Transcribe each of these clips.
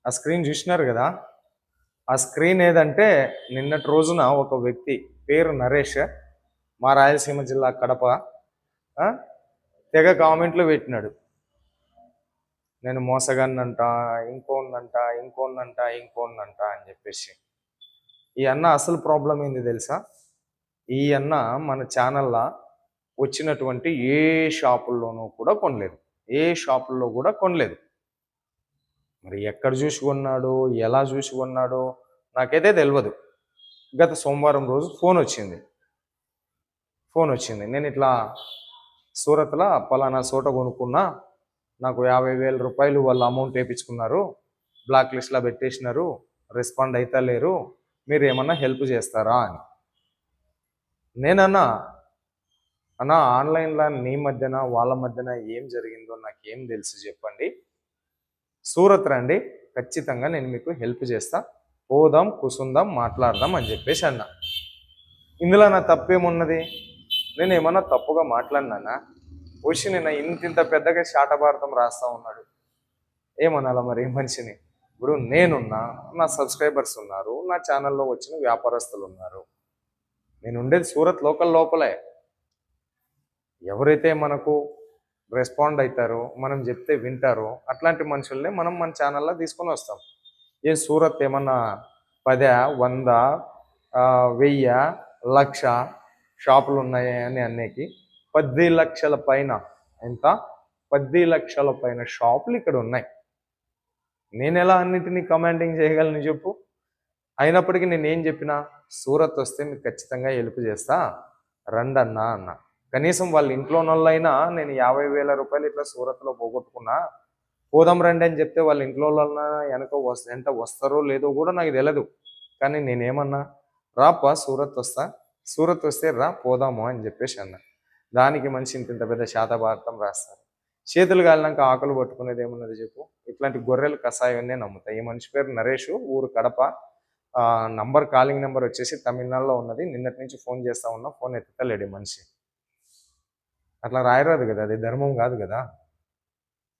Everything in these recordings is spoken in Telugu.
ఆ స్క్రీన్ చూసినారు కదా. ఆ స్క్రీన్ ఏదంటే నిన్నటి రోజున ఒక వ్యక్తి పేరు నరేష్, మా రాయలసీమ జిల్లా కడప, తెగ కామెంట్లు పెట్టినాడు. నేను మోసగాన్నంట, ఇంకోన్నంట అని చెప్పేసి. ఈ అన్న అసలు ప్రాబ్లం ఏంది తెలుసా? ఈ అన్న మన ఛానల్లో వచ్చినటువంటి ఏ షాపుల్లోనూ కూడా కొనలేదు, ఏ షాపుల్లో కూడా కొనలేదు. మరి ఎక్కడ చూసి కొన్నాడో, ఎలా చూసి కొన్నాడో నాకైతే తెలియదు. గత సోమవారం రోజు ఫోన్ వచ్చింది. నేను ఇట్లా సూరత్లో పలానా చోట కొనుక్కున్నా, నాకు 50,000 రూపాయలు వాళ్ళు అమౌంట్ వేయించుకున్నారు, బ్లాక్ లిస్ట్లో పెట్టేసినారు, రెస్పాండ్ అయితే లేరు, మీరు ఏమన్నా హెల్ప్ చేస్తారా అని. నేనన్నా, అన్నా ఆన్లైన్లో నీ మధ్యన వాళ్ళ మధ్యన ఏం జరిగిందో నాకేం తెలుసు చెప్పండి, సూరత్ రండి, ఖచ్చితంగా నేను మీకు హెల్ప్ చేస్తా, పోదాం కూసుందాం మాట్లాడదాం అని చెప్పేసి అన్నా. ఇందులో నా తప్పేమున్నది? నేను ఏమన్నా తప్పుగా మాట్లాడినానా? వచ్చి నిన్న ఇంత పెద్దగా శాటభారతం రాస్తా ఉన్నాడు, ఏమనాలా మరి మనిషిని? ఇప్పుడు నేనున్నా, నా సబ్స్క్రైబర్స్ ఉన్నారు, నా ఛానల్లో వచ్చిన వ్యాపారస్తులు ఉన్నారు, నేను ఉండేది సూరత్ లోకల్ లోపలే. ఎవరైతే మనకు రెస్పాండ్ అవుతారో, మనం చెప్తే వింటారో అట్లాంటి మనుషుల్ని మనం మన ఛానల్లో తీసుకొని వస్తాం. ఏ సూరత్ ఏమన్నా 10, 100, 1000, 1,00,000 షాపులు ఉన్నాయి అని అన్నేకి 10 లక్షల పైన, ఎంత 10 లక్షల పైన షాపులు ఇక్కడ ఉన్నాయి. నేను ఎలా అన్నిటినీ కమాండింగ్ చేయగలను చెప్పు? అయినప్పటికీ నేనేం చెప్పినా, సూరత్ వస్తే మీకు ఖచ్చితంగా హెల్ప్ చేస్తా, రండన్నా అన్న. కనీసం వాళ్ళ ఇంట్లోనోళ్ళైనా నేను 50,000 రూపాయలు ఇట్లా సూరత్లో పోగొట్టుకున్నా, పోదాం రండి అని చెప్తే వాళ్ళ ఇంట్లో వెంట వస్తారో లేదో కూడా నాకు తెలియదు. కానీ నేనేమన్నా, రాపా సూరత్ వస్తే రా పోదాము అని చెప్పేసి అన్నా. దానికి మనిషి ఇంత పెద్ద శాతభారతం రాస్తారు. చేతులు కాలినాక ఆకలి పట్టుకునేది ఏమున్నది చెప్పు? ఇట్లాంటి గొర్రెలు కషాయాన్నే నమ్ముతాయి. ఈ మనిషి పేరు నరేష్, ఊరు కడప. కాలింగ్ నెంబర్ వచ్చేసి తమిళనాడులో ఉన్నది. నిన్నటి నుంచి ఫోన్ చేస్తా ఉన్నా, ఫోన్ ఎత్తలేడు మనిషి. అట్లా రాయరాదు కదా, అది ధర్మం కాదు కదా.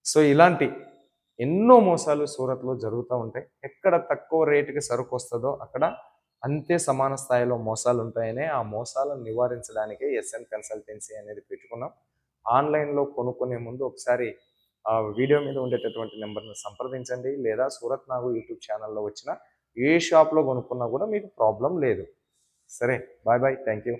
సో ఇలాంటి ఎన్నో మోసాలు సూరత్లో జరుగుతూ ఉంటాయి. ఎక్కడ తక్కువ రేటుకి సరుకు వస్తుందో అక్కడ అంతే సమాన స్థాయిలో మోసాలు ఉంటాయని, ఆ మోసాలను నివారించడానికే ఎస్ఎన్ కన్సల్టెన్సీ అనేది పెట్టుకున్నాం. ఆన్లైన్లో కొనుక్కునే ముందు ఒకసారి ఆ వీడియో మీద ఉండేటటువంటి నెంబర్ని సంప్రదించండి, లేదా సూరత్ నాగు యూట్యూబ్ ఛానల్లో వచ్చిన ఏ షాప్లో కొనుక్కున్నా కూడా మీకు ప్రాబ్లం లేదు. సరే, బాయ్ బాయ్, థ్యాంక్ యూ.